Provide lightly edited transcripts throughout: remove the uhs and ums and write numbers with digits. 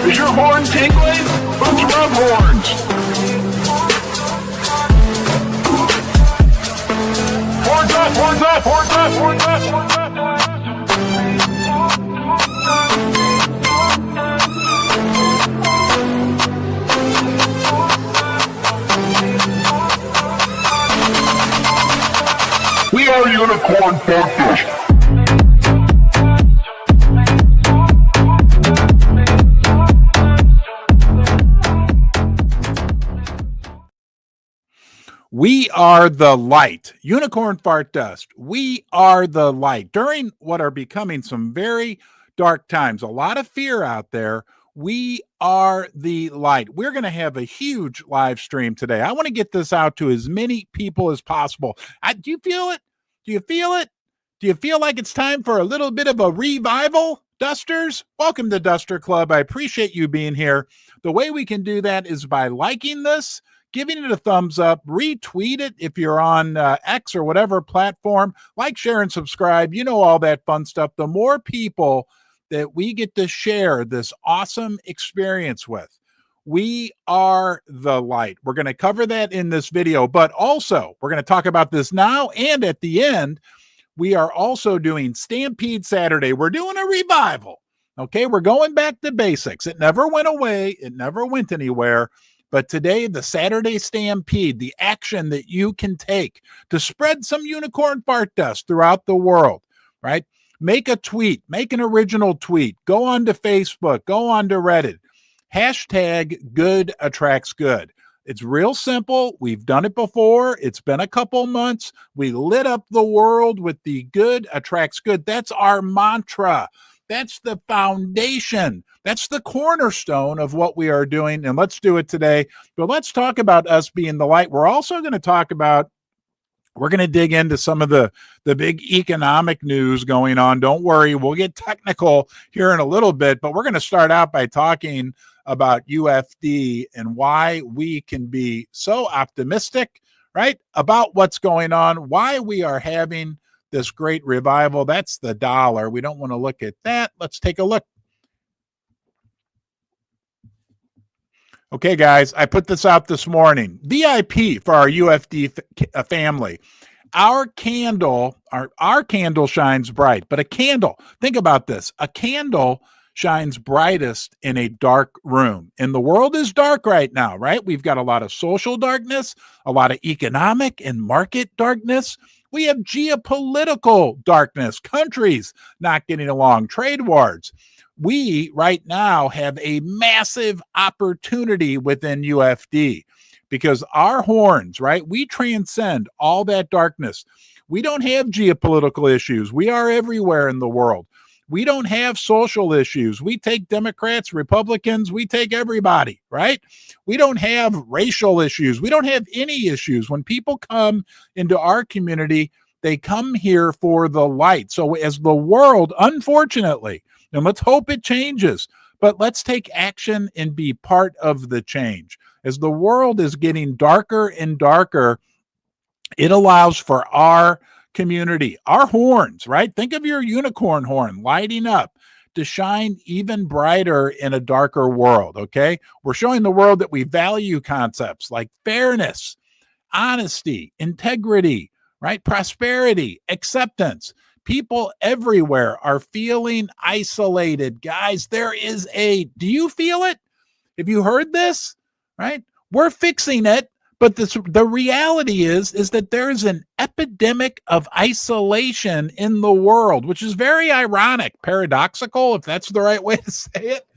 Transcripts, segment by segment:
Is your horn tingling? Let's rub horns. Horns up, horns up, horns up, horns up, horns up. We are Unicorn Podcast. We are the light. Unicorn Fart Dust. We are the light. During what are becoming some very dark times, a lot of fear out there, we are the light. We're going to have a huge live stream today. I want to get this out to as many people as possible. Do you feel it? Do you feel it? Do you feel like it's time for a little bit of a revival, Dusters? Welcome to Duster Club. I appreciate you being here. The way we can do that is by liking this, giving it a thumbs up, retweet it if you're on X or whatever platform, like, share, and subscribe. You know all that fun stuff. The more people that we get to share this awesome experience with, we are the light. We're going to cover that in this video, but also we're going to talk about this now, and at the end, we are also doing Stampede Saturday. We're doing a revival. Okay, we're going back to basics. It never went away. It never went anywhere. But today, the Saturday Stampede, the action that you can take to spread some unicorn fart dust throughout the world, right? Make a tweet, make an original tweet, go on to Facebook, go on to Reddit. Hashtag good attracts good. It's real simple. We've done it before. It's been a couple months. We lit up the world with the good attracts good. That's our mantra. That's the foundation. That's the cornerstone of what we are doing, and let's do it today. But let's talk about us being the light. We're also going to talk about, we're going to dig into some of the big economic news going on. Don't worry, we'll get technical here in a little bit, but we're going to start out by talking about UFD and why we can be so optimistic, right, about what's going on, why we are having this great revival. That's the dollar. We don't want to look at that. Let's take a look. Okay, guys, I put this out this morning. VIP for our UFD family. Our candle shines bright, but a candle, think about this. A candle shines brightest in a dark room. And the world is dark right now, right? We've got a lot of social darkness, a lot of economic and market darkness. We have geopolitical darkness, countries not getting along, trade wars. We right now have a massive opportunity within UFD because our horns, right? We transcend all that darkness. We don't have geopolitical issues. We are everywhere in the world. We don't have social issues. We take Democrats, Republicans, we take everybody, right? We don't have racial issues. We don't have any issues. When people come into our community, they come here for the light. So as the world, unfortunately, and let's hope it changes, but let's take action and be part of the change. As the world is getting darker and darker, it allows for our community, our horns, right? Think of your unicorn horn lighting up to shine even brighter in a darker world, okay? We're showing the world that we value concepts like fairness, honesty, integrity, right? Prosperity, acceptance. People everywhere are feeling isolated. Guys, do you feel it? Have you heard this? Right? We're fixing it, but the reality is that there is an epidemic of isolation in the world, which is very ironic, paradoxical, if that's the right way to say it,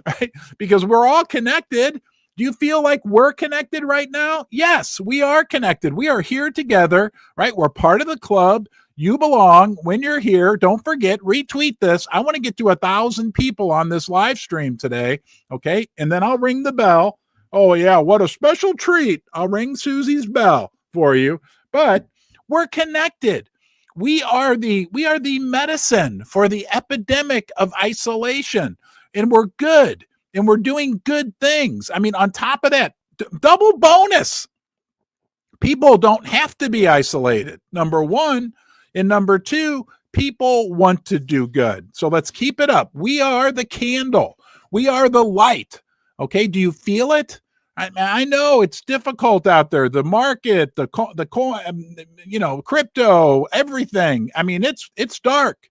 right? Because we're all connected. Do you feel like we're connected right now? Yes, we are connected. We are here together, right? We're part of the club. You belong. When you're here, don't forget, retweet this. I want to get to 1,000 people on this live stream today, okay? And then I'll ring the bell. Oh, yeah, what a special treat. I'll ring Susie's bell for you. But we're connected. We are the medicine for the epidemic of isolation, and we're good, and we're doing good things. I mean, on top of that, double bonus. People don't have to be isolated, number one. And number two, people want to do good. So let's keep it up. We are the candle. We are the light. Okay, do you feel it? I know it's difficult out there. The market, the coin, crypto, everything. I mean, it's dark.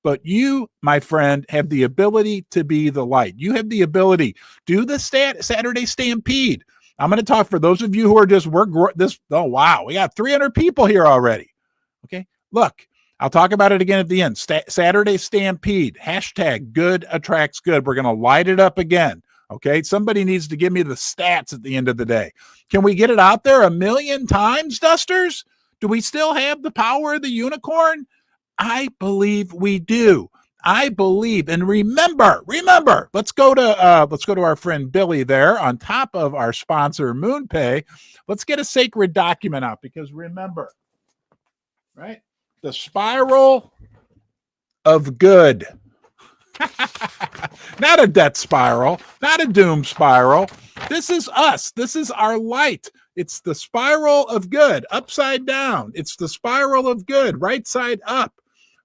But you, my friend, have the ability to be the light. You have the ability. Do the Saturday Stampede. I'm going to talk for those of you who are just oh, wow, we got 300 people here already. Okay, look, I'll talk about it again at the end. Saturday Stampede, hashtag good attracts good. We're going to light it up again. Okay, somebody needs to give me the stats at the end of the day. Can we get it out there 1 million times, Dusters? Do we still have the power of the unicorn? I believe we do. I believe, and remember, let's go to our friend Billy there on top of our sponsor MoonPay. Let's get a sacred document out, because remember, right? The spiral of good. Not a debt spiral, not a doom spiral. This is us. This is our light. It's the spiral of good, upside down. It's the spiral of good, right side up.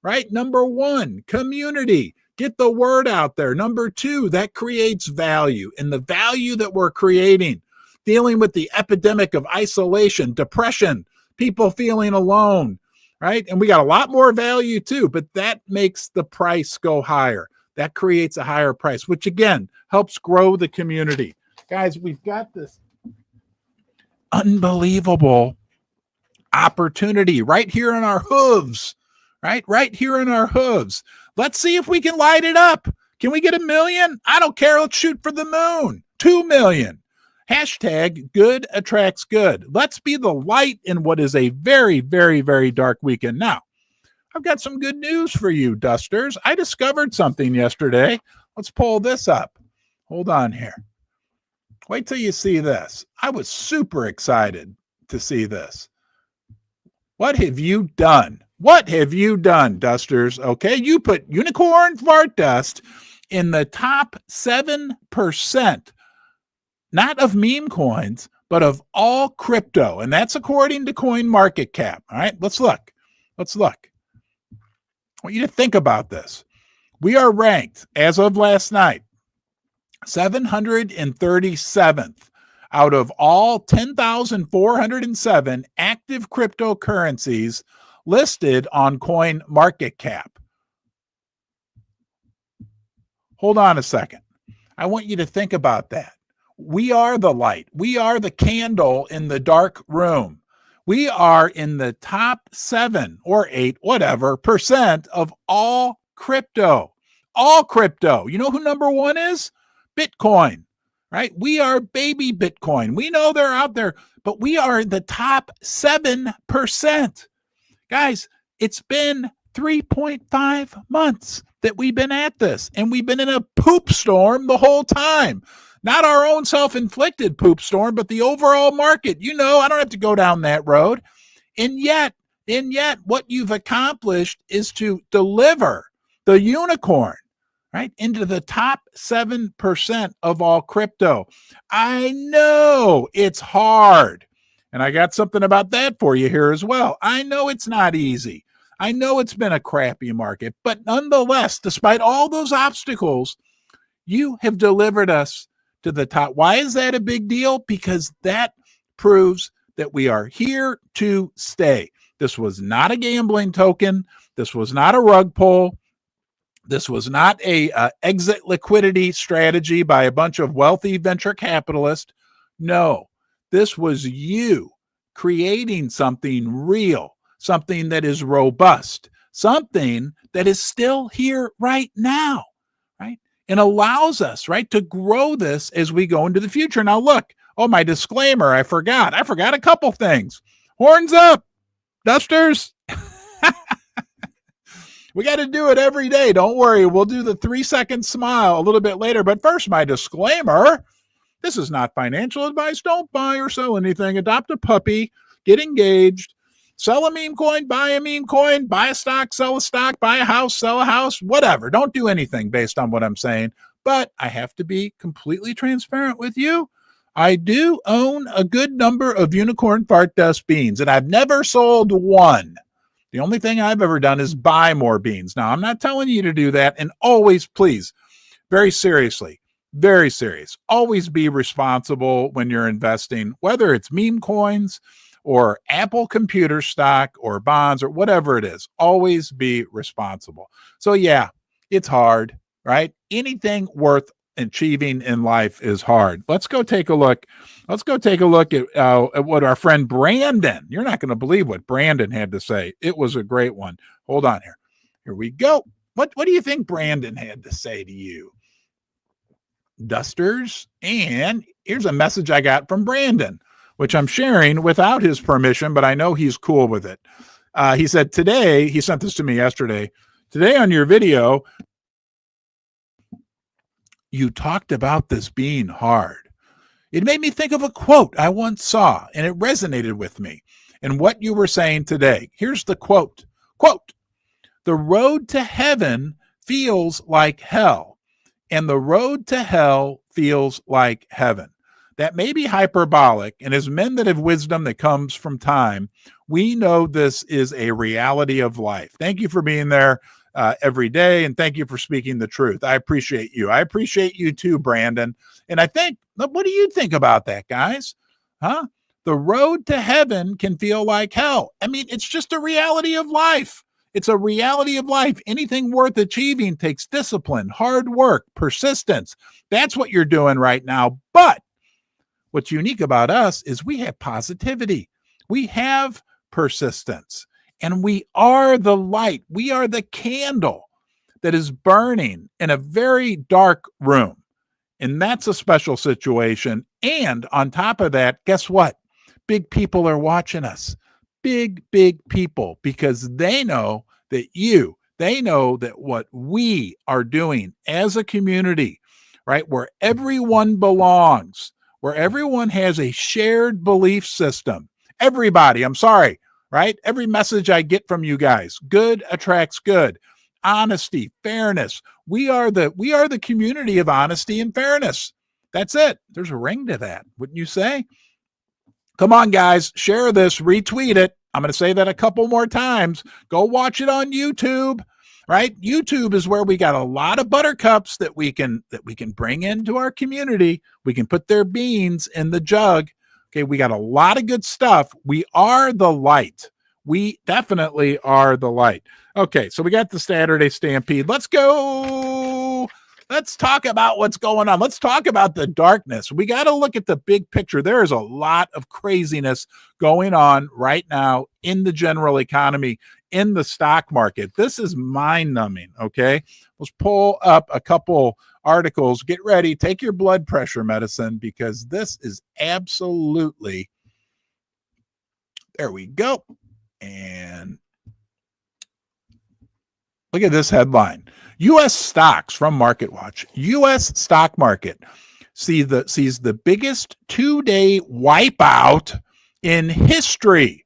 Right? Number 1, community. Get the word out there. Number 2, that creates value. And the value that we're creating, dealing with the epidemic of isolation, depression, people feeling alone, right? And we got a lot more value too, but that makes the price go higher. That creates a higher price, which again helps grow the community. Guys, we've got this unbelievable opportunity right here in our hooves. Right here in our hooves. Let's see if we can light it up. Can we get 1 million? I don't care. Let's shoot for the moon. 2 million. Hashtag good attracts good. Let's be the light in what is a very, very, very dark weekend. Now, I've got some good news for you, Dusters. I discovered something yesterday. Let's pull this up. Hold on here. Wait till you see this. I was super excited to see this. What have you done? What have you done, Dusters? Okay, you put unicorn fart dust in the top 7%, not of meme coins, but of all crypto. And that's according to CoinMarketCap. All right, let's look. I want you to think about this. We are ranked, as of last night, 737th out of all 10,407 active cryptocurrencies listed on CoinMarketCap. Hold on a second. I want you to think about that. We are the light. We are the candle in the dark room. We are in the top 7 or 8, whatever, percent of all crypto. All crypto. You know who number 1 is? Bitcoin, right? We are baby Bitcoin. We know they're out there, but we are the top 7%. Guys, it's been 3.5 months that we've been at this, and we've been in a poop storm the whole time. Not our own self-inflicted poop storm, but the overall market. You know, I don't have to go down that road. And yet, what you've accomplished is to deliver the unicorn, right, into the top 7% of all crypto. I know it's hard. And I got something about that for you here as well. I know it's not easy. I know it's been a crappy market, but nonetheless, despite all those obstacles, you have delivered us to the top. Why is that a big deal? Because that proves that we are here to stay. This was not a gambling token. This was not a rug pull. This was not a exit liquidity strategy by a bunch of wealthy venture capitalists. No. This was you creating something real, something that is robust, something that is still here right now, right? And allows us, right, to grow this as we go into the future. Now, look, my disclaimer, I forgot a couple things. Horns up, Dusters. We got to do it every day. Don't worry. We'll do the 3-second smile a little bit later. But first, my disclaimer. This is not financial advice. Don't buy or sell anything. Adopt a puppy. Get engaged. Sell a meme coin. Buy a meme coin. Buy a stock. Sell a stock. Buy a house. Sell a house. Whatever. Don't do anything based on what I'm saying. But I have to be completely transparent with you. I do own a good number of unicorn fart dust beans, and I've never sold one. The only thing I've ever done is buy more beans. Now, I'm not telling you to do that. And always, please, very seriously, Very serious. Always be responsible when you're investing, whether it's meme coins or Apple computer stock or bonds or whatever it is. Always be responsible. So, yeah, it's hard, right? Anything worth achieving in life is hard. Let's go take a look. Let's go take a look at what our friend Brandon, you're not going to believe what Brandon had to say. It was a great one. Hold on here. Here we go. What do you think Brandon had to say to you? Dusters. And here's a message I got from Brandon, which I'm sharing without his permission, but I know he's cool with it. He said, today, he sent this to me yesterday. Today on your video, you talked about this being hard. It made me think of a quote I once saw, and it resonated with me. And what you were saying today. Here's the quote. Quote, the road to heaven feels like hell, and the road to hell feels like heaven. That may be hyperbolic, and as men that have wisdom that comes from time, we know this is a reality of life. Thank you for being there every day, and thank you for speaking the truth. I appreciate you. I appreciate you too, Brandon. And I think, what do you think about that, guys? Huh? The road to heaven can feel like hell. I mean, it's just a reality of life. It's a reality of life. Anything worth achieving takes discipline, hard work, persistence. That's what you're doing right now. But what's unique about us is we have positivity. We have persistence. And we are the light. We are the candle that is burning in a very dark room. And that's a special situation. And on top of that, guess what? Big people are watching us. Big people, because they know that they know that what we are doing as a community, right, where everyone belongs, where everyone has a shared belief system. Everybody, I'm sorry, right? Every message I get from you guys, good attracts good. Honesty, fairness. We are the community of honesty and fairness. That's it. There's a ring to that, wouldn't you say? Come on, guys, share this, retweet it. I'm going to say that a couple more times. Go watch it on YouTube, right? YouTube is where we got a lot of buttercups that we can bring into our community. We can put their beans in the jug. Okay, we got a lot of good stuff. We are the light. We definitely are the light. Okay, so we got the Saturday Stampede. Let's go. Let's talk about what's going on. Let's talk about the darkness. We got to look at the big picture. There is a lot of craziness going on right now in the general economy, in the stock market. This is mind-numbing, okay? Let's pull up a couple articles. Get ready. Take your blood pressure medicine, because this is absolutely... There we go. And look at this headline. U.S. stocks from MarketWatch. U.S. stock market sees the biggest two-day wipeout in history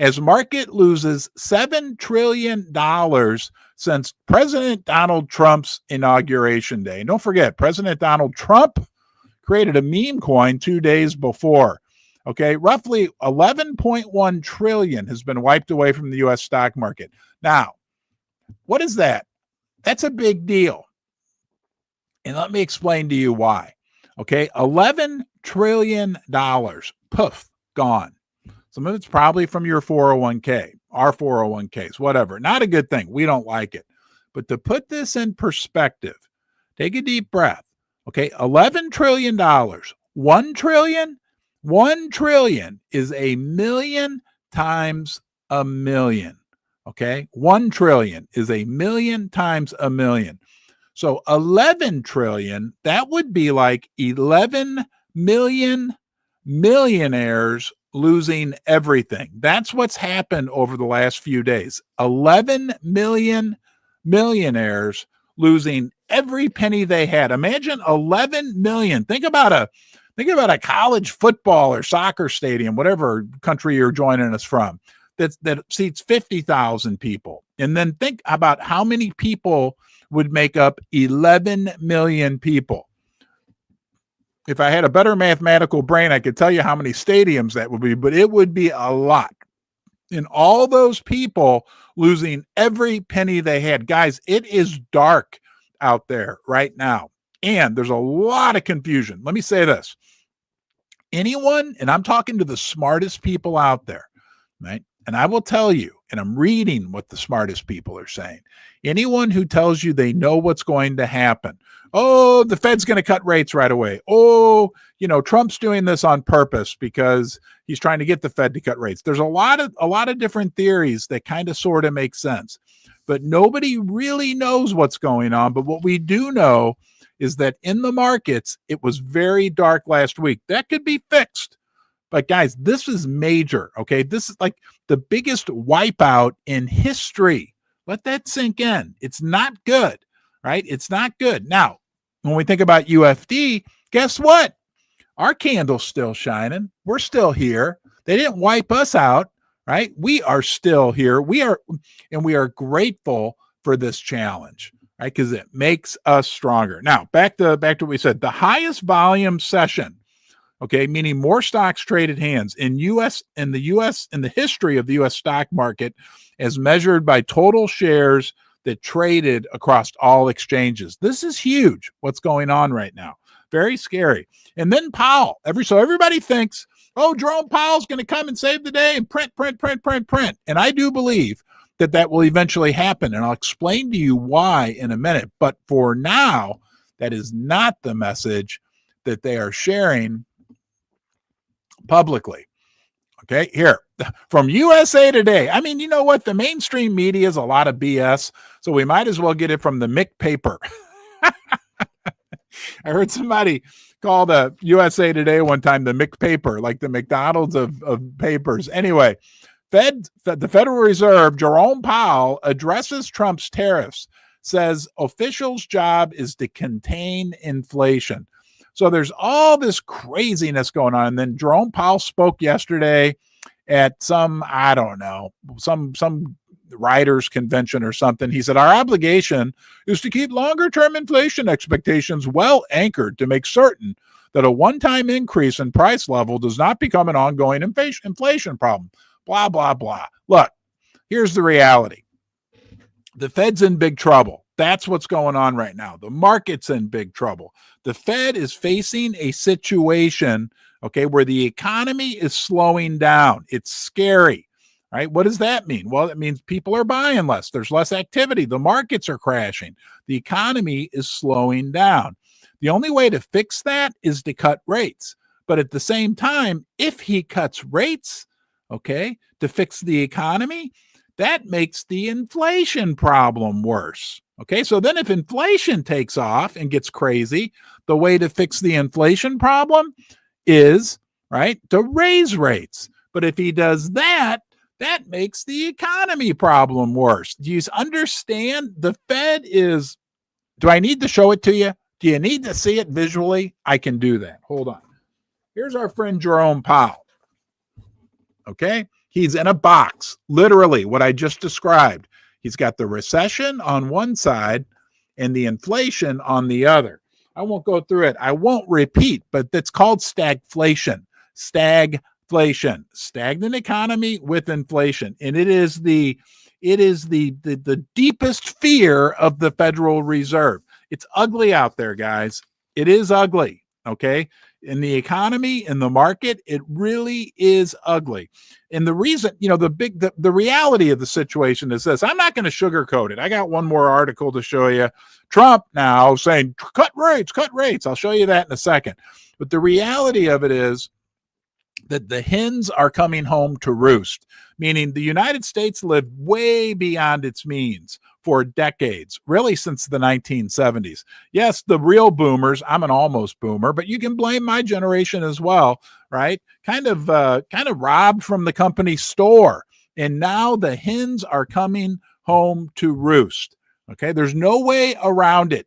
as market loses $7 trillion since President Donald Trump's inauguration day. And don't forget, President Donald Trump created a meme coin 2 days before. Okay, roughly 11.1 trillion has been wiped away from the U.S. stock market. Now, what is that? That's a big deal. And let me explain to you why. Okay, $11 trillion, poof, gone. Some of it's probably from your 401k, our 401ks, whatever. Not a good thing. We don't like it. But to put this in perspective, take a deep breath. Okay, $11 trillion. 1 trillion? 1 trillion is a million times a million. Okay, 1 trillion is a million times a million. So 11 trillion, that would be like 11 million millionaires losing everything. That's what's happened over the last few days. 11 million millionaires losing every penny they had. Imagine 11 million. Think about a college football or soccer stadium, whatever country you're joining us from, that seats 50,000 people. And then think about how many people would make up 11 million people. If I had a better mathematical brain, I could tell you how many stadiums that would be, but it would be a lot. And all those people losing every penny they had. Guys, it is dark out there right now. And there's a lot of confusion. Let me say this. Anyone, and I'm talking to the smartest people out there, right? And I will tell you, and I'm reading what the smartest people are saying. Anyone who tells you they know what's going to happen, oh, the Fed's going to cut rates right away. Oh, Trump's doing this on purpose because he's trying to get the Fed to cut rates. There's a lot of different theories that kind of sort of make sense, but nobody really knows what's going on. But what we do know is that in the markets, it was very dark last week. That could be fixed. But guys, this is major, okay? This is like the biggest wipeout in history. Let that sink in. It's not good, right? It's not good. Now, when we think about UFD, guess what? Our candle's still shining. We're still here. They didn't wipe us out, right? We are still here. We are grateful for this challenge, right? Because it makes us stronger. Now, back to what we said. The highest volume session, okay, meaning more stocks traded hands in the history of the U.S. stock market, as measured by total shares that traded across all exchanges. This is huge. What's going on right now? Very scary. And then Powell. So everybody thinks, oh, Jerome Powell's going to come and save the day and print. And I do believe that will eventually happen. And I'll explain to you why in a minute. But for now, that is not the message that they are sharing publicly. Okay, here from USA Today. I mean, you know what? The mainstream media is a lot of BS, so we might as well get it from the Mick paper. I heard somebody call the USA Today one time the Mick paper, like the McDonald's of papers. Anyway, the Federal Reserve, Jerome Powell addresses Trump's tariffs, says officials' job is to contain inflation. So there's all this craziness going on. And then Jerome Powell spoke yesterday at some writers convention or something. He said, our obligation is to keep longer-term inflation expectations well anchored to make certain that a one-time increase in price level does not become an ongoing inflation problem. Blah, blah, blah. Look, here's the reality. The Fed's in big trouble. That's what's going on right now. The market's in big trouble. The Fed is facing a situation, okay, where the economy is slowing down. It's scary, right? What does that mean? Well, it means people are buying less. There's less activity. The markets are crashing. The economy is slowing down. The only way to fix that is to cut rates. But at the same time, if he cuts rates, okay, to fix the economy, that makes the inflation problem worse. Okay, so then if inflation takes off and gets crazy, the way to fix the inflation problem is, right, to raise rates. But if he does that, that makes the economy problem worse. Do you understand? The Fed is, do I need to show it to you? Do you need to see it visually? I can do that. Hold on. Here's our friend Jerome Powell. Okay, he's in a box, literally what I just described. He's got the recession on one side and the inflation on the other. I won't go through it. I won't repeat, but it's called stagflation. Stagflation, stagnant economy with inflation. And it is the deepest fear of the Federal Reserve. It's ugly out there, guys. It is ugly, okay? In the economy, in the market, it really is ugly. And the reason, the reality of the situation is this. I'm not going to sugarcoat it. I got one more article to show you. Trump now saying, cut rates. I'll show you that in a second. But the reality of it is that the hens are coming home to roost, meaning the United States lived way beyond its means for decades, really since the 1970s. Yes, the real boomers, I'm an almost boomer, but you can blame my generation as well, right? Kind of robbed from the company store. And now the hens are coming home to roost. Okay, there's no way around it.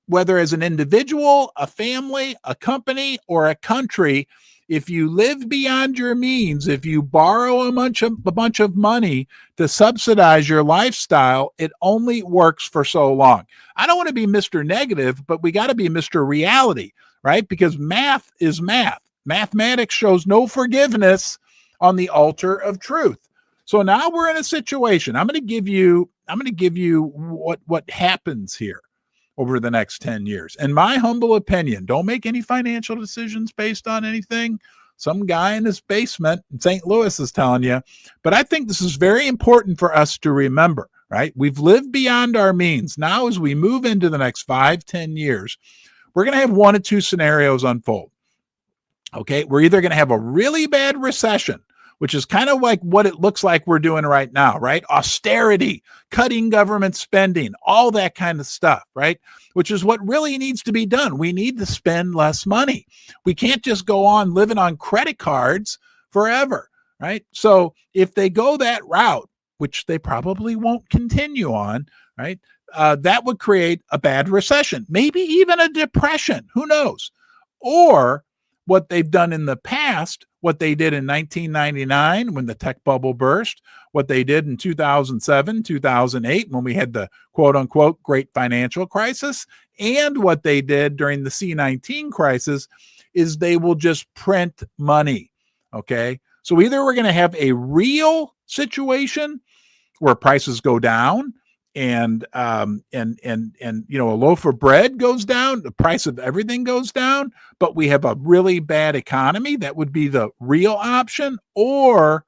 Whether as an individual, a family, a company, or a country, if you live beyond your means, if you borrow a bunch of money to subsidize your lifestyle, it only works for so long. I don't want to be Mr. Negative, but we got to be Mr. Reality, right? Because math is math. Mathematics shows no forgiveness on the altar of truth. So now we're in a situation. I'm going to give you what happens here, over the next 10 years. In my humble opinion, don't make any financial decisions based on anything some guy in his basement in St. Louis is telling you. But I think this is very important for us to remember, right? We've lived beyond our means. Now, as we move into the next 5-10 years, we're going to have one of two scenarios unfold. Okay, we're either going to have a really bad recession, which is kind of like what it looks like we're doing right now, right? Austerity, cutting government spending, all that kind of stuff, right? Which is what really needs to be done. We need to spend less money. We can't just go on living on credit cards forever, right? So if they go that route, which they probably won't continue on, right? That would create a bad recession, maybe even a depression. Who knows? Or what they've done in the past, what they did in 1999 when the tech bubble burst, what they did in 2007, 2008 when we had the quote unquote great financial crisis, and what they did during the C19 crisis is they will just print money. Okay. So either we're going to have a real situation where prices go down and you know, a loaf of bread goes down, the price of everything goes down, but we have a really bad economy. That would be the real option. Or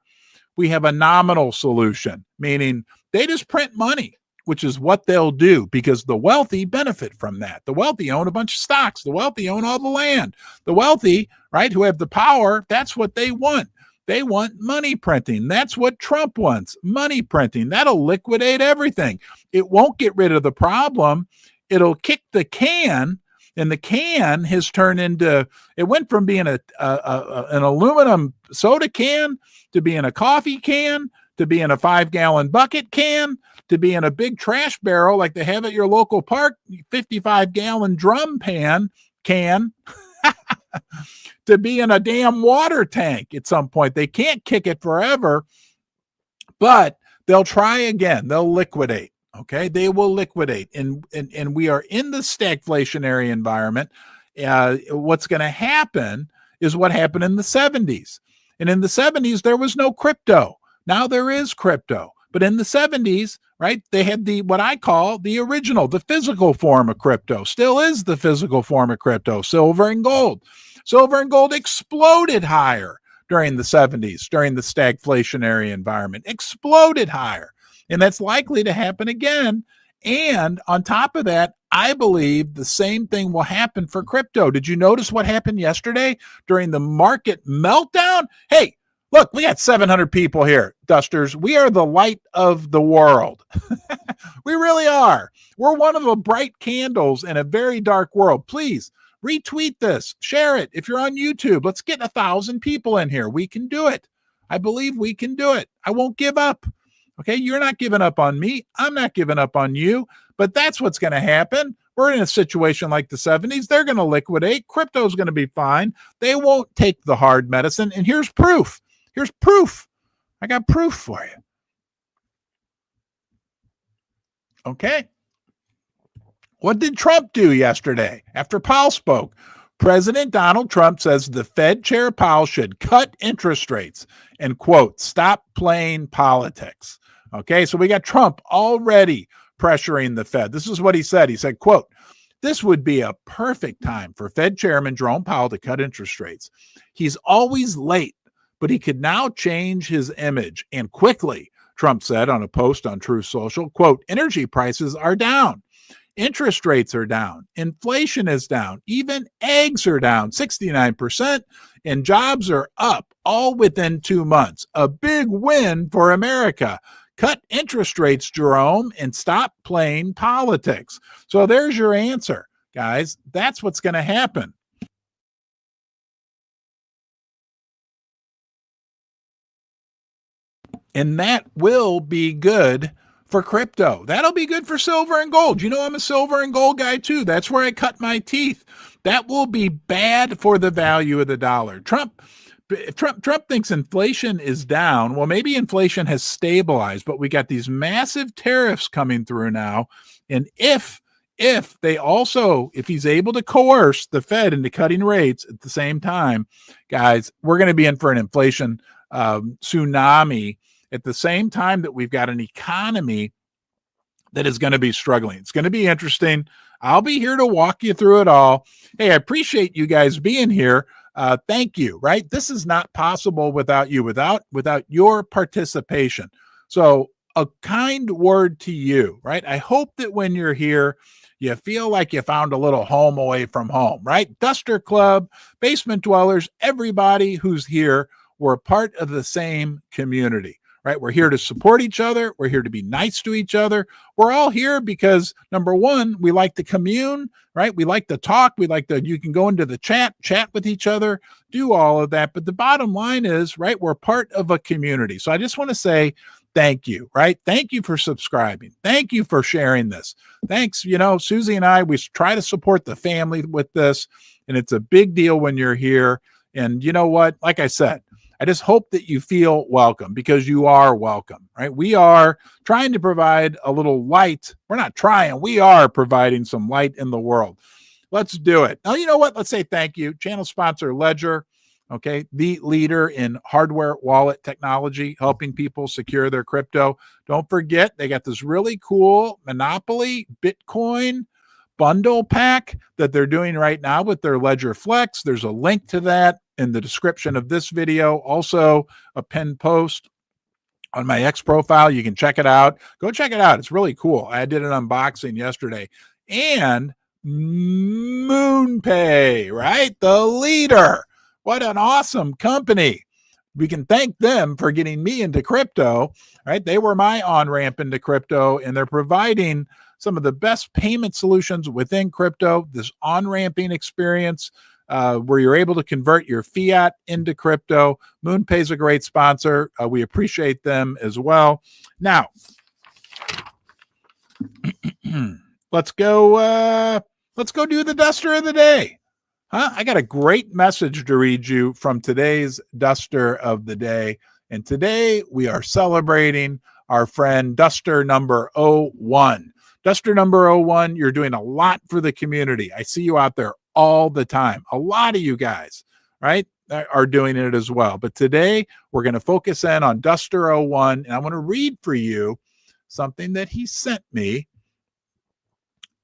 we have a nominal solution, meaning they just print money, which is what they'll do because the wealthy benefit from that. The wealthy own a bunch of stocks. The wealthy own all the land. The wealthy, right, who have the power, that's what they want. They want money printing. That's what Trump wants, money printing. That'll liquidate everything. It won't get rid of the problem. It'll kick the can, and the can has turned into, it went from being an aluminum soda can to being a coffee can to being a 5-gallon bucket can to being a big trash barrel like they have at your local park, 55-gallon drum can to be in a damn water tank at some point. They can't kick it forever, but they'll try again. They'll liquidate. Okay, they will liquidate, and we are in the stagflationary environment. What's going to happen is what happened in the 70s, and in the 70s there was no crypto. Now there is crypto, but in the 70s, right, they had the what I call the original, the physical form of crypto. Still is the physical form of crypto, silver and gold. Silver and gold exploded higher during the 70s, during the stagflationary environment, exploded higher. And that's likely to happen again. And on top of that, I believe the same thing will happen for crypto. Did you notice what happened yesterday during the market meltdown? Hey, look, we got 700 people here, Dusters. We are the light of the world. We really are. We're one of the bright candles in a very dark world. Please retweet this, share it. If you're on YouTube, let's get 1,000 people in here. We can do it. I believe we can do it. I won't give up. Okay, you're not giving up on me. I'm not giving up on you, but that's what's going to happen. We're in a situation like the 70s. They're going to liquidate. Crypto's going to be fine. They won't take the hard medicine. And here's proof. Here's proof. I got proof for you. Okay. What did Trump do yesterday after Powell spoke? President Donald Trump says the Fed Chair Powell should cut interest rates and, quote, stop playing politics. Okay, so we got Trump already pressuring the Fed. This is what he said. He said, quote, this would be a perfect time for Fed Chairman Jerome Powell to cut interest rates. He's always late, but he could now change his image and quickly, Trump said on a post on Truth Social, quote, energy prices are down. Interest rates are down. Inflation is down. Even eggs are down 69%, and jobs are up all within 2 months. A big win for America. Cut interest rates, Jerome, and stop playing politics. So there's your answer, guys. That's what's going to happen. And that will be good for crypto. That'll be good for silver and gold. You know, I'm a silver and gold guy too. That's where I cut my teeth. That will be bad for the value of the dollar. Trump thinks inflation is down. Well, maybe inflation has stabilized, but we got these massive tariffs coming through now. And if he's able to coerce the Fed into cutting rates at the same time, guys, we're going to be in for an inflation tsunami at the same time that we've got an economy that is going to be struggling. It's going to be interesting. I'll be here to walk you through it all. Hey, I appreciate you guys being here. Thank you, right? This is not possible without you, without your participation. So a kind word to you, right? I hope that when you're here, you feel like you found a little home away from home, right? Duster Club, basement dwellers, everybody who's here, we're part of the same community, right? We're here to support each other. We're here to be nice to each other. We're all here because, number one, we like to commune, right? We like to talk. You can go into the chat with each other, do all of that. But the bottom line is, right, we're part of a community. So I just want to say thank you, right? Thank you for subscribing. Thank you for sharing this. Thanks. Susie and I, we try to support the family with this, and it's a big deal when you're here. And you know what? Like I said, I just hope that you feel welcome, because you are welcome, right? We are trying to provide a little light. We're not trying. We are providing some light in the world. Let's do it. Now, you know what? Let's say thank you. Channel sponsor Ledger, okay? The leader in hardware wallet technology, helping people secure their crypto. Don't forget, they got this really cool Monopoly Bitcoin bundle pack that they're doing right now with their Ledger Flex. There's a link to that in the description of this video. Also, a pinned post on my X profile. You can check it out. Go check it out. It's really cool. I did an unboxing yesterday. And MoonPay, right? The leader. What an awesome company. We can thank them for getting me into crypto, right? They were my on-ramp into crypto, and they're providing some of the best payment solutions within crypto, this on-ramping experience where you're able to convert your fiat into crypto. MoonPay is a great sponsor. We appreciate them as well. Now, let's go do the duster of the day. I got a great message to read you from today's duster of the day. And today we are celebrating our friend Duster number 01. Duster number 01, you're doing a lot for the community. I see you out there all the time. A lot of you guys, right, are doing it as well. But today we're going to focus in on Duster 01, and I want to read for you something that he sent me.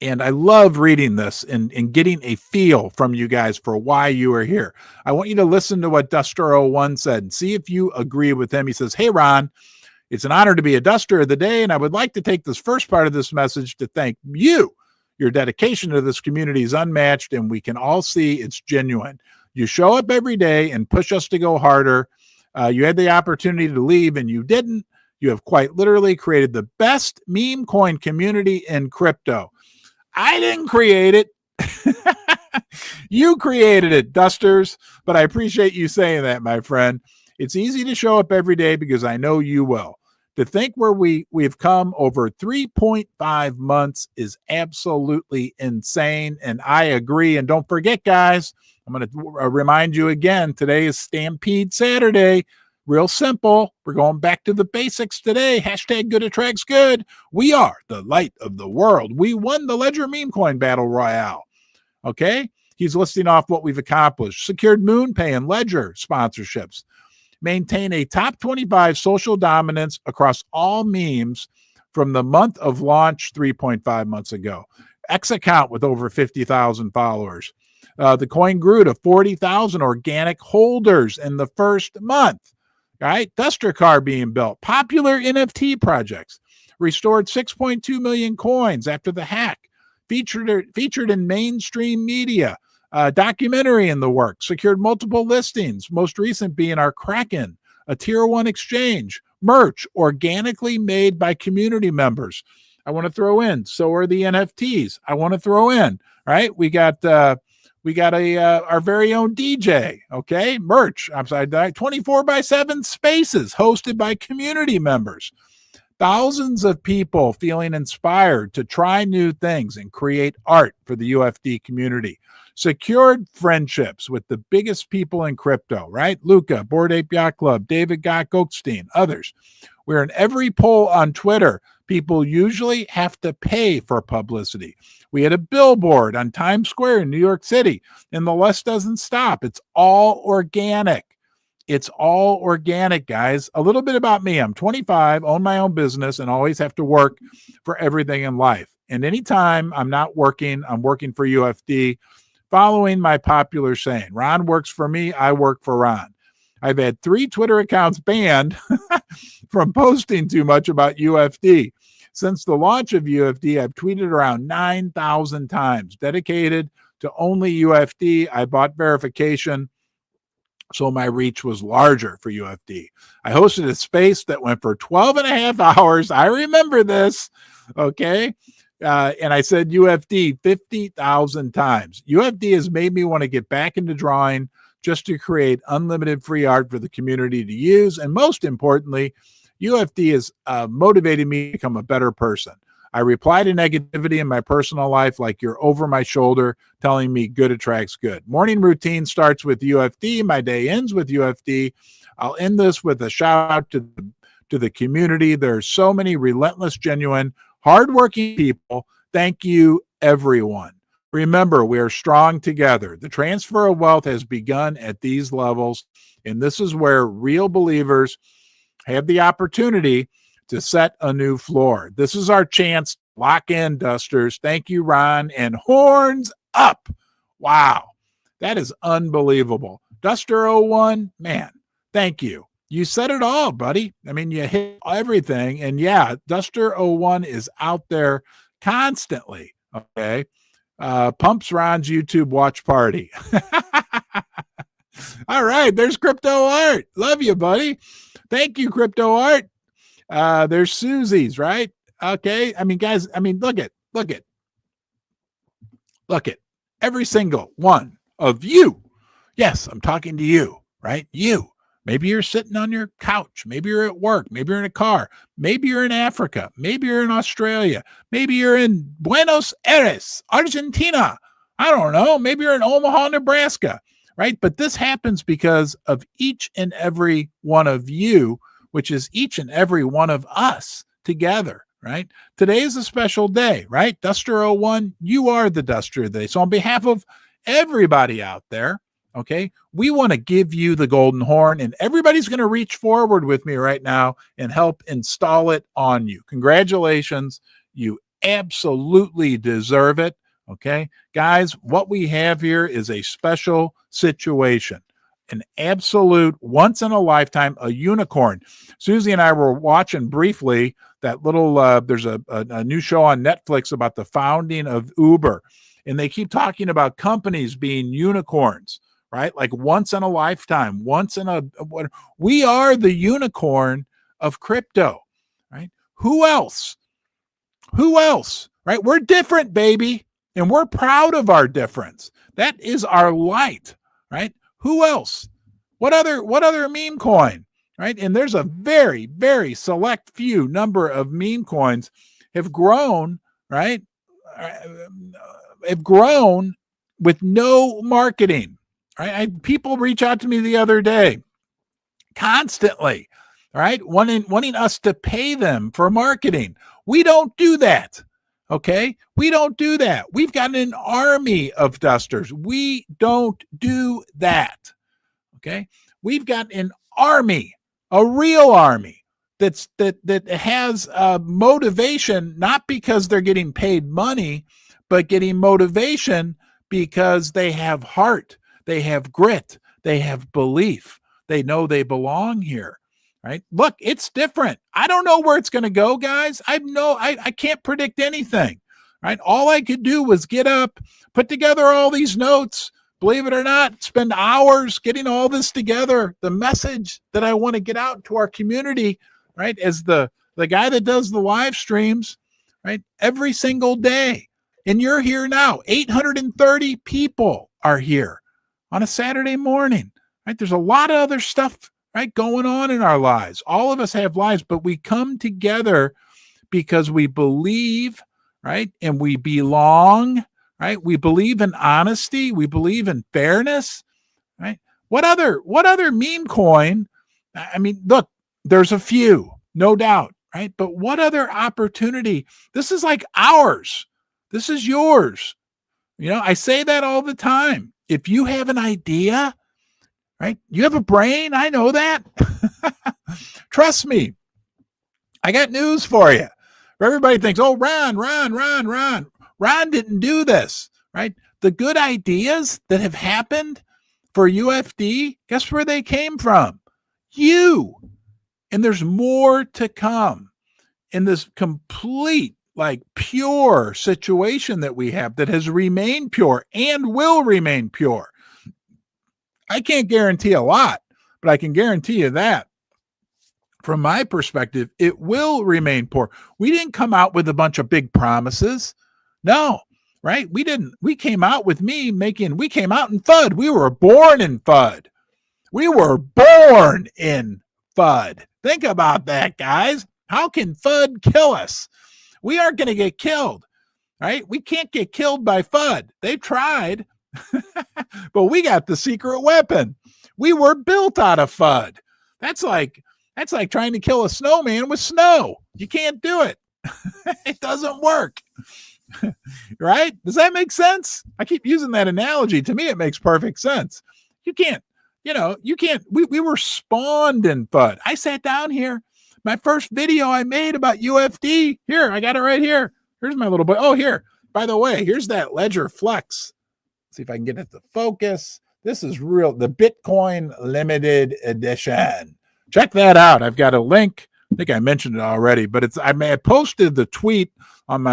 And I love reading this and getting a feel from you guys for why you are here. I want you to listen to what Duster 01 said and see if you agree with him. He says, "Hey, Ron, it's an honor to be a Duster of the day, and I would like to take this first part of this message to thank you. Your dedication to this community is unmatched, and we can all see it's genuine. You show up every day and push us to go harder. You had the opportunity to leave, and you didn't. You have quite literally created the best meme coin community in crypto." I didn't create it. You created it, Dusters, but I appreciate you saying that, my friend. It's easy to show up every day because I know you will. To think where we've come over 3.5 months is absolutely insane, and I agree. And don't forget, guys, I'm going to remind you again, today is Stampede Saturday. Real simple. We're going back to the basics today. Hashtag good attracts good. We are the light of the world. We won the Ledger Meme Coin Battle Royale. Okay? He's listing off what we've accomplished. Secured MoonPay and Ledger sponsorships. Maintain a top 25 social dominance across all memes from the month of launch 3.5 months ago. X account with over 50,000 followers. The coin grew to 40,000 organic holders in the first month. All right, Duster car being built, popular NFT projects, restored 6.2 million coins after the hack, featured in mainstream media, documentary in the works, secured multiple listings, most recent being our Kraken, a tier 1 exchange, merch organically made by community members. I want to throw in, so are the NFTs. I want to throw in, right? We got our very own DJ, okay? Merch, I'm sorry, 24/7 spaces hosted by community members. Thousands of people feeling inspired to try new things and create art for the UFD community. Secured friendships with the biggest people in crypto, right? Luca, Bored Ape Yacht Club, David Goldstein, others. We're in every poll on Twitter. People usually have to pay for publicity. We had a billboard on Times Square in New York City, and the list doesn't stop. It's all organic. It's all organic, guys. A little bit about me. I'm 25, own my own business, and always have to work for everything in life. And anytime I'm not working, I'm working for UFD, following my popular saying, Ron works for me, I work for Ron. I've had 3 Twitter accounts banned from posting too much about UFD. Since the launch of UFD, I've tweeted around 9,000 times, dedicated to only UFD. I bought verification, so my reach was larger for UFD. I hosted a space that went for 12 and a half hours. I remember this, okay? And I said UFD 50,000 times. UFD has made me want to get back into drawing just to create unlimited free art for the community to use. And most importantly, UFD has motivated me to become a better person. I reply to negativity in my personal life like you're over my shoulder telling me good attracts good. Morning routine starts with UFD. My day ends with UFD. I'll end this with a shout out to the community. There are so many relentless, genuine, hardworking people. Thank you, everyone. Remember, we are strong together. The transfer of wealth has begun at these levels, and this is where real believers have the opportunity to set a new floor. This is our chance. Lock in, Dusters. Thank you, Ron. And horns up. Wow. That is unbelievable. Duster01, man, thank you. You said it all, buddy. I mean, you hit everything. And yeah, Duster01 is out there constantly. Okay. Pumps Ron's YouTube watch party. All right. There's Crypto Art. Love you, buddy. Thank you, Crypto Art. There's Susie's, right? Okay. I mean, guys, I mean, look at every single one of you. Yes, I'm talking to you, right? You. Maybe you're sitting on your couch. Maybe you're at work. Maybe you're in a car. Maybe you're in Africa. Maybe you're in Australia. Maybe you're in Buenos Aires, Argentina. I don't know. Maybe you're in Omaha, Nebraska, right? But this happens because of each and every one of you, which is each and every one of us together, right? Today is a special day, right? Duster01, you are the Duster today. So on behalf of everybody out there, okay, we want to give you the golden horn, and everybody's going to reach forward with me right now and help install it on you. Congratulations. You absolutely deserve it. Okay, guys, what we have here is a special situation, an absolute once in a lifetime, a unicorn. Susie and I were watching briefly that little, there's a new show on Netflix about the founding of Uber, and they keep talking about companies being unicorns, right? Like once in a lifetime, we are the unicorn of crypto, right? Who else? Right? We're different, baby. And we're proud of our difference. That is our light, right? Who else? What other meme coin, right? And there's a very, very select few number of meme coins have grown, right? Have grown with no marketing, right? People reach out to me the other day constantly, right? Wanting us to pay them for marketing. We don't do that. Okay. We don't do that. We've got an army of dusters. We don't do that. Okay. We've got an army, a real army that has motivation, not because they're getting paid money, but getting motivation because they have heart, they have grit, they have belief. They know they belong here. Right? Look, it's different. I don't know where it's going to go, guys. I can't predict anything. Right? All I could do was get up, put together all these notes, believe it or not, spend hours getting all this together. The message that I want to get out to our community, right? As the guy that does the live streams, right? Every single day. And you're here now. 830 people are here on a Saturday morning. Right? There's a lot of other stuff, right, going on in our lives. All of us have lives, but we come together because we believe, right, and we belong, right? We believe in honesty. We believe in fairness, right? What other meme coin? I mean, look, there's a few, no doubt, right? But what other opportunity? This is like ours. This is yours. You know, I say that all the time. If you have an idea, right? You have a brain. I know that. Trust me. I got news for you. Everybody thinks, oh, Ron. Ron didn't do this, right? The good ideas that have happened for UFD, guess where they came from? You. And there's more to come in this complete, like, pure situation that we have that has remained pure and will remain pure. I can't guarantee a lot, but I can guarantee you that from my perspective, it will remain poor. We didn't come out with a bunch of big promises. No, right? We didn't. We came out with we came out in FUD. We were born in FUD. We were born in FUD. Think about that, guys. How can FUD kill us? We aren't going to get killed, right? We can't get killed by FUD. They tried, but we got the secret weapon. We were built out of FUD. That's like trying to kill a snowman with snow. You can't do it. It doesn't work. Right? Does that make sense? I keep using that analogy. To me, it makes perfect sense. You can't, we were spawned in FUD. I sat down here. My first video I made about UFD. Here, I got it right here. Here's my little boy. Oh, here. By the way, here's that Ledger Flex. Let's see if I can get it to focus. This is real. The Bitcoin limited edition. Check that out. I've got a link. I think I mentioned it already, but I posted the tweet on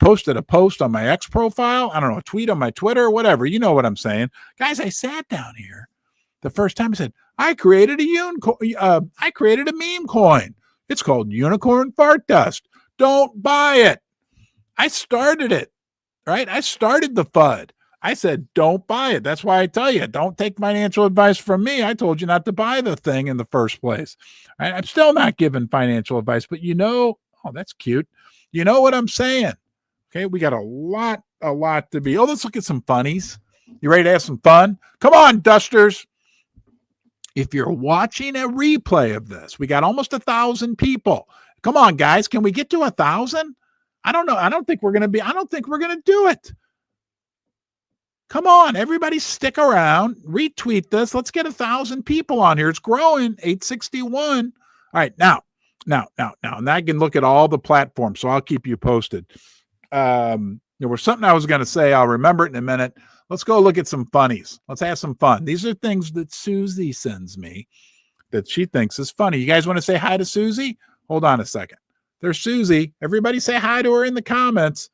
posted a post on my X profile. I don't know, a tweet on my Twitter, whatever. You know what I'm saying. Guys, I sat down here the first time. I said, I created a meme coin. It's called Unicorn Fart Dust. Don't buy it. I started it, right? I started the FUD. I said, don't buy it. That's why I tell you, don't take financial advice from me. I told you not to buy the thing in the first place. Right? I'm still not giving financial advice, but oh, that's cute. You know what I'm saying? Okay, we got a lot to be. Oh, let's look at some funnies. You ready to have some fun? Come on, dusters. If you're watching a replay of this, we got almost 1,000 people. Come on, guys. Can we get to 1,000? I don't know. I don't think we're going to do it. Come on, everybody stick around, retweet this. Let's get 1,000 people on here. It's growing, 861. All right, now, and I can look at all the platforms, so I'll keep you posted. There was something I was going to say. I'll remember it in a minute. Let's go look at some funnies. Let's have some fun. These are things that Susie sends me that she thinks is funny. You guys want to say hi to Susie? Hold on a second. There's Susie. Everybody say hi to her in the comments.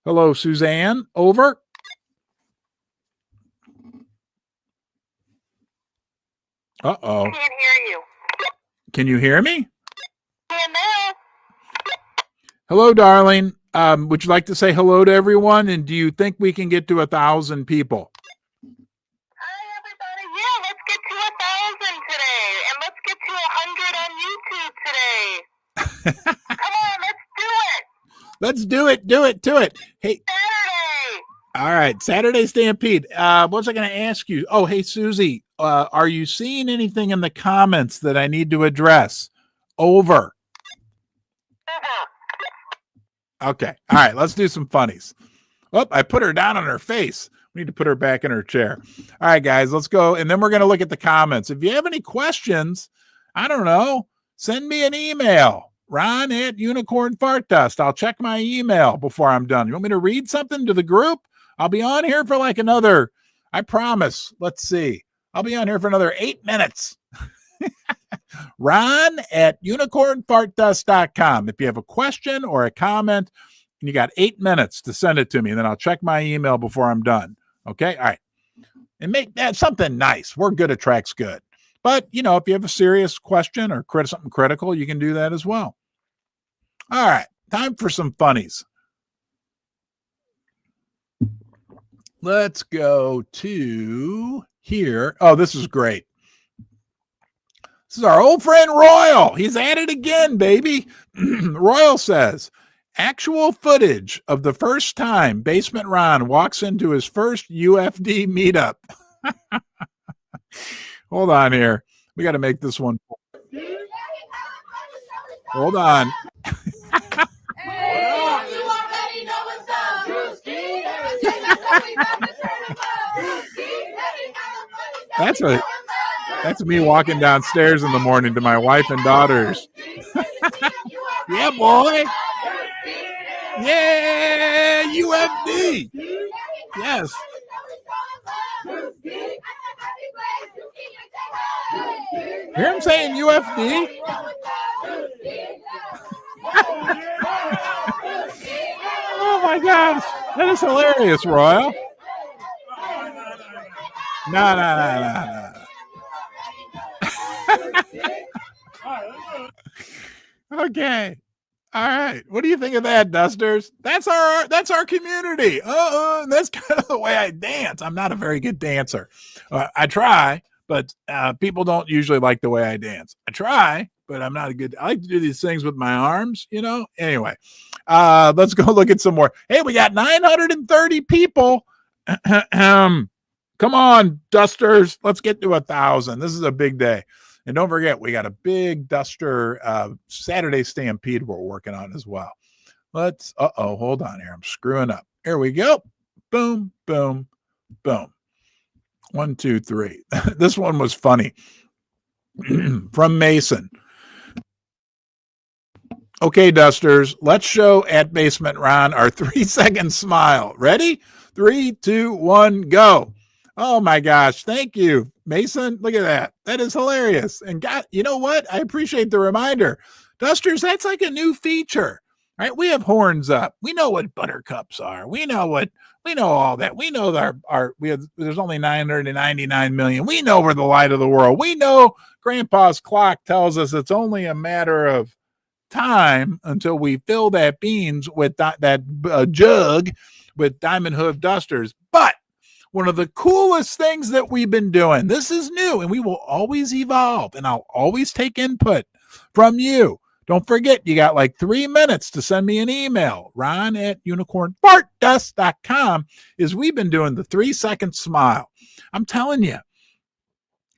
Hello, Suzanne. Over. Uh-oh. I can't hear you. Can you hear me? Hello. Hello, darling. Would you like to say hello to everyone? And do you think we can get to 1,000 people? Hi, everybody. Yeah, let's get to 1,000 today. And let's get to 100 on YouTube today. Come on, let's do it. Let's do it. Do it. Hey. Saturday. All right. Saturday Stampede. What was I going to ask you? Oh, hey, Susie. Are you seeing anything in the comments that I need to address? Over. Okay. All right. Let's do some funnies. Oh, I put her down on her face. We need to put her back in her chair. All right, guys, let's go. And then we're going to look at the comments. If you have any questions, I don't know, send me an email. Ron@Unicorn Fart Dust. I'll check my email before I'm done. You want me to read something to the group? I'll be on here for like another, I promise. Let's see. I'll be on here for another 8 minutes. Ron@unicornfartdust.com. If you have a question or a comment, and you got 8 minutes to send it to me, and then I'll check my email before I'm done. Okay? All right. And make that something nice. We're good at Track's Good. But, if you have a serious question or something critical, you can do that as well. All right. Time for some funnies. Let's go to here. Oh, this is great. This is our old friend Royal. He's at it again, baby. Royal says, actual footage of the first time Basement Ron walks into his first UFD meetup. Hold on here. We got to make this one. Hold on. That's me walking downstairs in the morning to my wife and daughters. Yeah, boy. Yeah, UFD. Yes. Hear him saying UFD? Oh my gosh, that is hilarious, Royal. No. Okay. All right. What do you think of that, Dusters? That's our community. That's kind of the way I dance. I'm not a very good dancer. I try, but people don't usually like the way I dance. I try, but I'm not a good. I like to do these things with my arms, you know. Anyway, let's go look at some more. Hey, we got 930 people. Come on, Dusters. Let's get to 1,000. This is a big day. And don't forget, we got a big Duster Saturday Stampede we're working on as well. Hold on here. I'm screwing up. Here we go. Boom, boom, boom. 1, 2, 3. This one was funny. From Mason. Okay, Dusters, let's show at Basement Ron our 3-second smile. Ready? 3, 2, 1, go. Oh my gosh. Thank you, Mason. Look at that. That is hilarious. And God, you know what? I appreciate the reminder. Dusters, that's like a new feature, right? We have horns up. We know what buttercups are. We know all that. We know there's only 999 million. We know we're the light of the world. We know Grandpa's clock tells us it's only a matter of time until we fill that beans with that jug with diamond hoof dusters. But one of the coolest things that we've been doing, this is new, and we will always evolve, and I'll always take input from you. Don't forget, you got like 3 minutes to send me an email, ron@unicornfartdust.com, is we've been doing the 3-second smile. I'm telling you,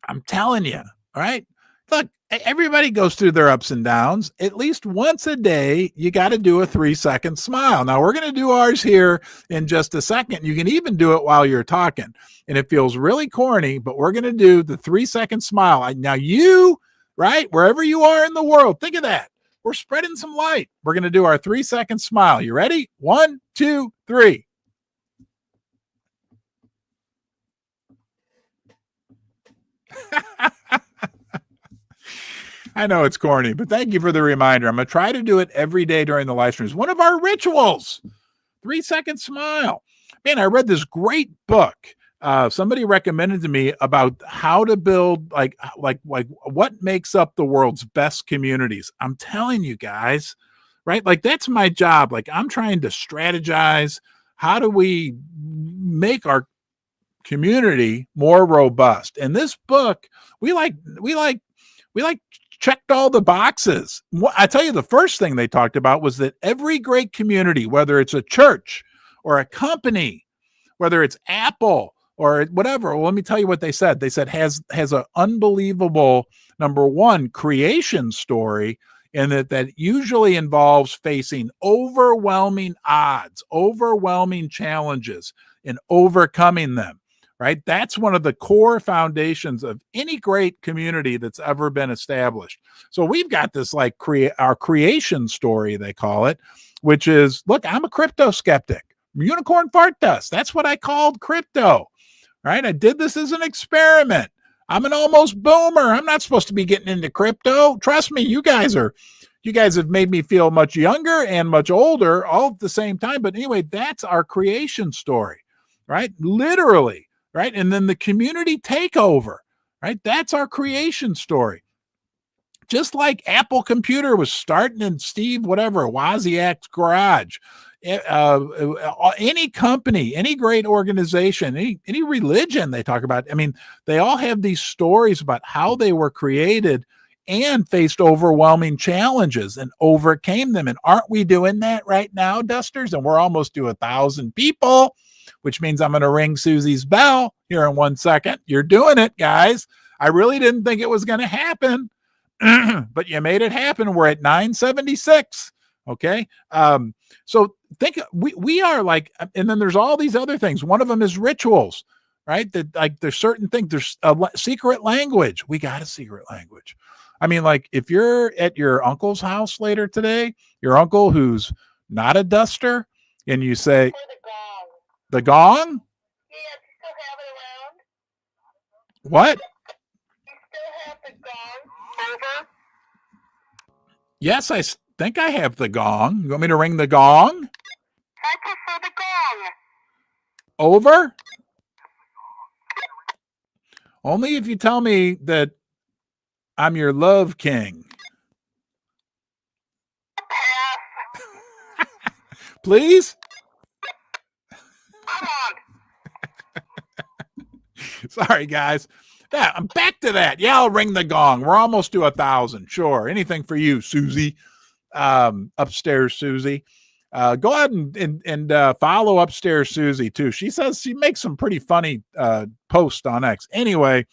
all right? Look, everybody goes through their ups and downs. At least once a day, you got to do a 3-second smile. Now, we're going to do ours here in just a second. You can even do it while you're talking. And it feels really corny, but we're going to do the 3-second smile. Now, you, right, wherever you are in the world, think of that. We're spreading some light. We're going to do our 3-second smile. You ready? 1, 2, 3. I know it's corny, but thank you for the reminder. I'm going to try to do it every day during the live streams. One of our rituals, 3-second smile. Man, I read this great book. Somebody recommended to me about how to build like what makes up the world's best communities. I'm telling you guys, right? Like that's my job. Like I'm trying to strategize. How do we make our community more robust? And this book, we checked all the boxes. I tell you, the first thing they talked about was that every great community, whether it's a church or a company, whether it's Apple or whatever, well, let me tell you what they said. They said has an unbelievable, number one, creation story, and that usually involves facing overwhelming odds, overwhelming challenges, and overcoming them. Right? That's one of the core foundations of any great community that's ever been established. So we've got this like our creation story, they call it, which is, look, I'm a crypto skeptic. Unicorn fart dust. That's what I called crypto. Right? I did this as an experiment. I'm an almost boomer. I'm not supposed to be getting into crypto. Trust me, you guys have made me feel much younger and much older all at the same time. But anyway, that's our creation story, right? Literally. Right. And then the community takeover, right? That's our creation story. Just like Apple Computer was starting in Wozniak's garage. Any company, any great organization, any religion they talk about. I mean, they all have these stories about how they were created and faced overwhelming challenges and overcame them. And aren't we doing that right now, Dusters? And we're almost to 1,000 people, which means I'm going to ring Susie's bell here in 1 second. You're doing it, guys. I really didn't think it was going to happen, but you made it happen. We're at 976. Okay. So think we are like, and then there's all these other things. One of them is rituals. right? That like there's certain things, there's a secret language. We got a secret language. I mean, like if you're at your uncle's house later today, your uncle who's not a duster, and you say For the gong. the gong, Yeah, do you still have it around? what? You still have the gong? Over? Yes, I think I have the gong. You want me to ring the gong? I prefer the gong. Over? Only if you tell me that I'm your love king. Pass. Please? Come on. Sorry, guys. Yeah, I'm back to that. Yeah, I'll ring the gong. We're almost to 1,000. Sure. Anything for you, Susie. Upstairs Susie. Go ahead and follow Upstairs Susie too. She says she makes some pretty funny posts on X. Anyway,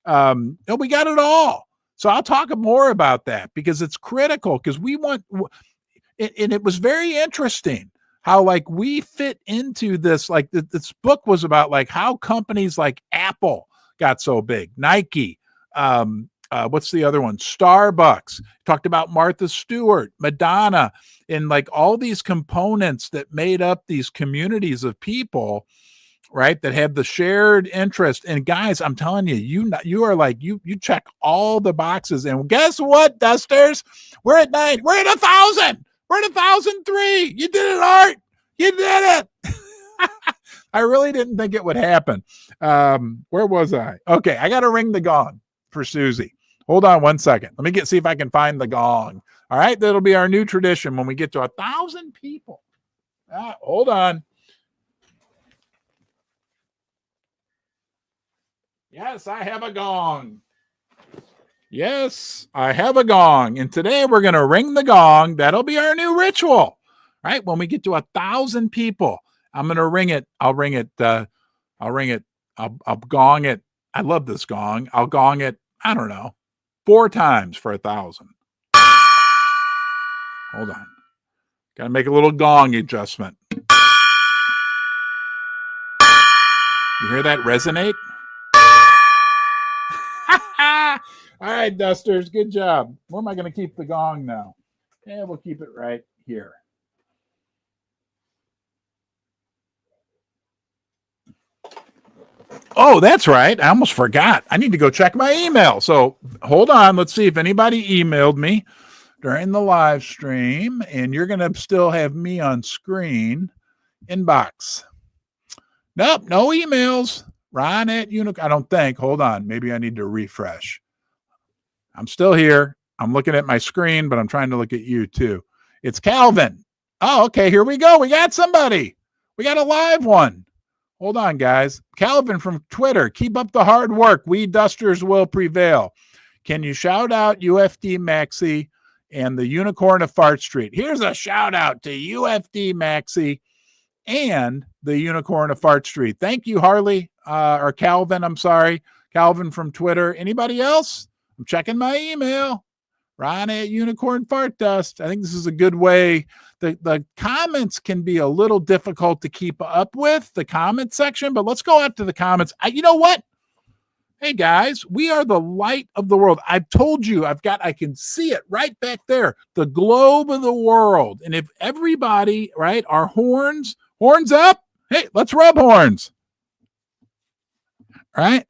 we got it all. So I'll talk more about that because it's critical because we want, and it was very interesting how like we fit into this. Like this book was about like how companies like Apple got so big, Nike, what's the other one? Starbucks. Talked about Martha Stewart, Madonna, and like all these components that made up these communities of people, right? That have the shared interest. And guys, I'm telling you, you are like, you check all the boxes. And guess what, Dusters? We're at 9. We're at 1,000. We're at 1,003. You did it, Art. You did it. I really didn't think it would happen. Where was I? Okay, I got to ring the gong for Susie. Hold on one second. Let me see if I can find the gong. All right, that'll be our new tradition when we get to 1,000 people. Hold on. Yes, I have a gong. Yes, I have a gong. And today we're going to ring the gong. That'll be our new ritual. Right? When we get to 1,000 people, I'm going to ring it. I'll ring it. I'll ring it. I'll gong it. I love this gong. I'll gong it. I don't know. 4 times for 1,000. Hold on. Got to make a little gong adjustment. You hear that resonate? All right, Dusters. Good job. Where am I going to keep the gong now? Yeah, we'll keep it right here. Oh, that's right. I almost forgot. I need to go check my email. So hold on. Let's see if anybody emailed me during the live stream. And you're going to still have me on screen. Inbox. Nope, no emails. Ron at Unicorn. I don't think. Hold on. Maybe I need to refresh. I'm still here. I'm looking at my screen, but I'm trying to look at you too. It's Calvin. Oh, okay. Here we go. We got somebody. We got a live one. Hold on, guys. Calvin from Twitter. Keep up the hard work. We Dusters will prevail. Can you shout out UFD Maxi and the Unicorn of Fart Street? Here's a shout out to UFD Maxi and the Unicorn of Fart Street. Thank you, Harley, or Calvin. I'm sorry. Calvin from Twitter. Anybody else? I'm checking my email. Ron at Unicorn Fart Dust. I think this is a good way. The comments can be a little difficult to keep up with, the comment section, but let's go out to the comments. You know what? Hey guys, we are the light of the world. I've told you, I can see it right back there, the globe of the world. And if everybody, right, our horns up. Hey, let's rub horns. Right?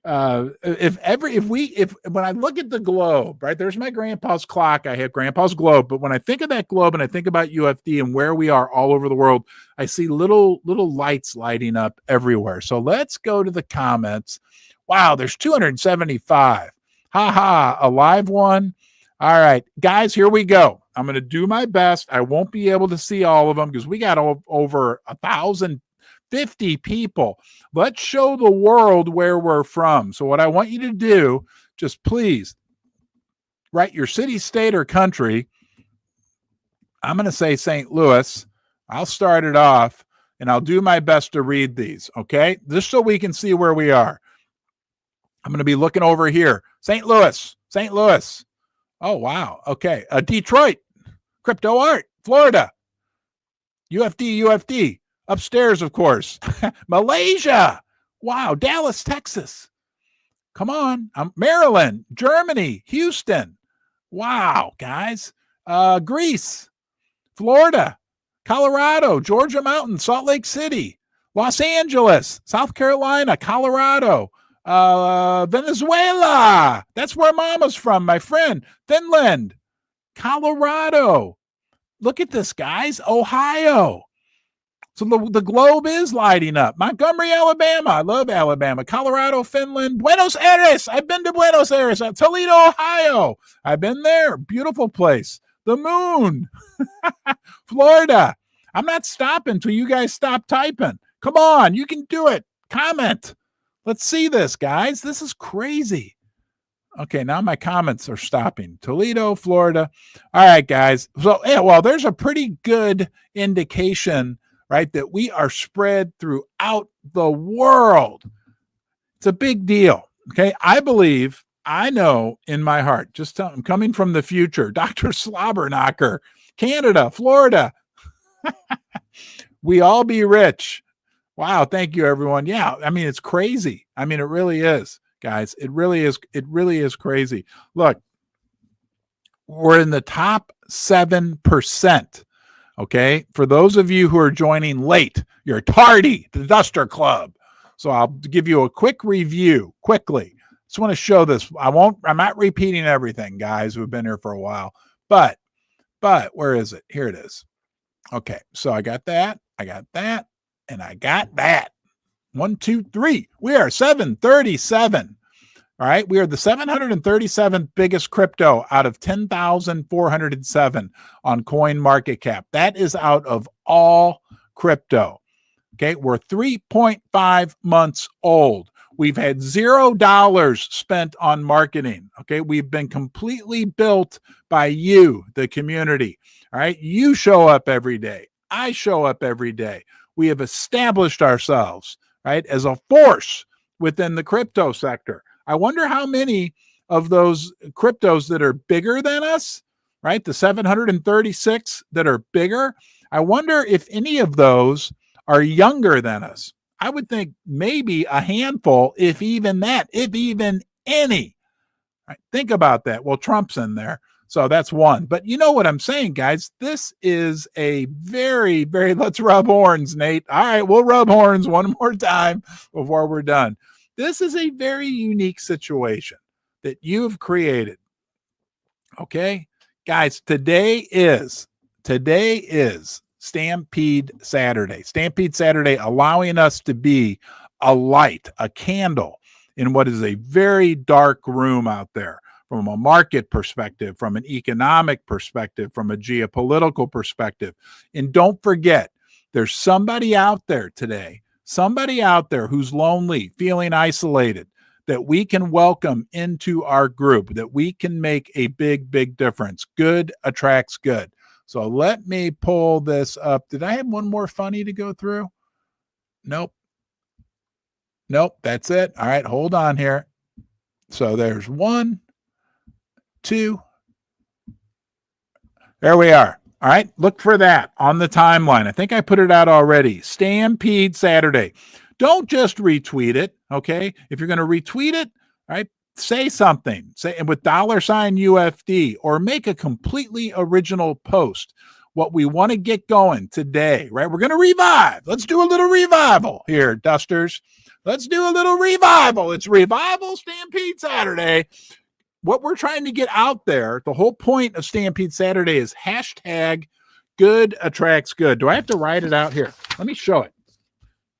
If when I look at the globe, right, there's my grandpa's clock. I have grandpa's globe, but when I think of that globe and I think about UFD and where we are all over the world, I see little lights lighting up everywhere. So let's go to the comments. Wow, there's 275. A live one. All right, guys, here we go. I'm going to do my best. I won't be able to see all of them because we got over 1,050 people. Let's show the world where we're from. So what I want you to do, just please write your city, state, or country. I'm going to say St. Louis. I'll start it off, and I'll do my best to read these, okay? Just so we can see where we are. I'm going to be looking over here. St. Louis. Oh, wow. Okay. Detroit. Crypto Art. Florida. UFD. Upstairs, of course. Malaysia. Wow. Dallas, Texas. Come on. Maryland, Germany, Houston. Wow, guys. Greece, Florida, Colorado, Georgia Mountain, Salt Lake City, Los Angeles, South Carolina, Colorado, Venezuela. That's where Mama's from, my friend. Finland, Colorado. Look at this, guys. Ohio. So the globe is lighting up. Montgomery, Alabama. I love Alabama. Colorado, Finland. Buenos Aires. I've been to Buenos Aires. Toledo, Ohio. I've been there. Beautiful place. The moon. Florida. I'm not stopping until you guys stop typing. Come on. You can do it. Comment. Let's see this, guys. This is crazy. Okay, now my comments are stopping. Toledo, Florida. All right, guys. So, yeah, well, there's a pretty good indication, right, that we are spread throughout the world. It's a big deal. Okay, I believe, I know in my heart, I'm coming from the future, Dr. Slobberknocker, Canada, Florida. We all be rich. Wow, thank you, everyone. Yeah, I mean, it's crazy. I mean, it really is, guys. It really is crazy. Look, we're in the top 7%. Okay, for those of you who are joining late, you're tardy to the Duster Club. So I'll give you a quick review quickly. Just want to show this. I'm not repeating everything, guys, who've been here for a while, but where is it? Here it is. Okay, so I got that, and I got that. 1, 2, 3. We are 737. All right, we are the 737th biggest crypto out of 10,407 on CoinMarketCap. That is out of all crypto. Okay, we're 3.5 months old. We've had $0 spent on marketing. Okay, we've been completely built by you, the community. All right, you show up every day. I show up every day. We have established ourselves, right, as a force within the crypto sector. I wonder how many of those cryptos that are bigger than us, right? The 736 that are bigger. I wonder if any of those are younger than us. I would think maybe a handful, if even any. Right? Think about that. Well, Trump's in there. So that's one. But you know what I'm saying, guys? This is a very, very, let's rub horns, Nate. All right, we'll rub horns one more time before we're done. This is a very unique situation that you've created. Okay, guys, today is Stampede Saturday. Stampede Saturday, allowing us to be a light, a candle in what is a very dark room out there, from a market perspective, from an economic perspective, from a geopolitical perspective. And don't forget, there's somebody out there today, somebody out there who's lonely, feeling isolated, that we can welcome into our group, that we can make a big, big difference. Good attracts good. So let me pull this up. Did I have one more funny to go through? Nope. That's it. All right, hold on here. So there's 1, 2. There we are. All right, look for that on the timeline. I think I put it out already. Stampede Saturday. Don't just retweet it, okay? If you're going to retweet it, all right, say something. Say with $UFD, or make a completely original post. What we want to get going today, right? We're going to revive. Let's do a little revival here, Dusters. Let's do a little revival. It's Revival Stampede Saturday. What we're trying to get out there, the whole point of Stampede Saturday is hashtag good attracts good. Do I have to write it out here? Let me show it.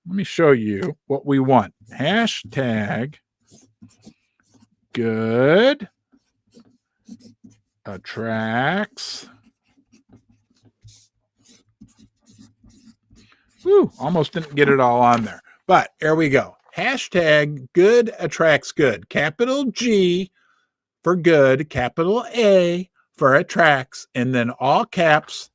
Let me show you what we want. Hashtag good attracts. Woo, almost didn't get it all on there. But here we go. Hashtag good attracts good. Capital G for good, capital A for attracts, and then all caps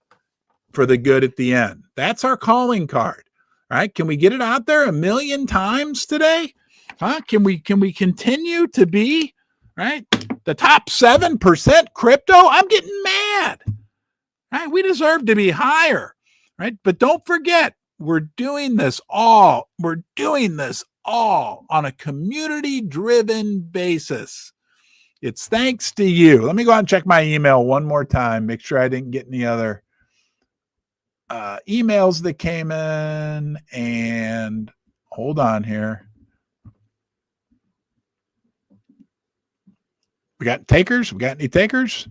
for the good at the end. That's our calling card. Right? Can we get it out there 1 million times today? Huh? Can we continue to be, right, the top 7% crypto? I'm getting mad. Right? We deserve to be higher. Right? But don't forget, we're doing this all on a community-driven basis. It's thanks to you. Let me go out and check my email one more time. Make sure I didn't get any other emails that came in. And hold on here. We got takers? We got any takers?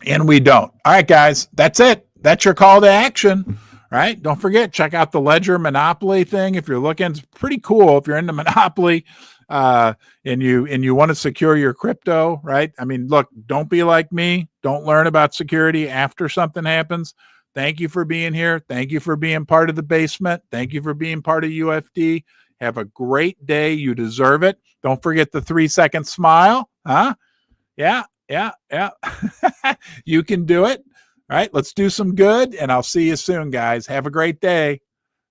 And we don't. All right, guys, that's it. That's your call to action, right? Don't forget, check out the Ledger Monopoly thing. If you're looking, it's pretty cool. If you're into Monopoly and you want to secure your crypto, right? I mean, look, don't be like me. Don't learn about security after something happens. Thank you for being here. Thank you for being part of the basement. Thank you for being part of UFD. Have a great day. You deserve it. Don't forget the 3-second smile. Huh? Yeah. You can do it. All right. Let's do some good. And I'll see you soon, guys. Have a great day.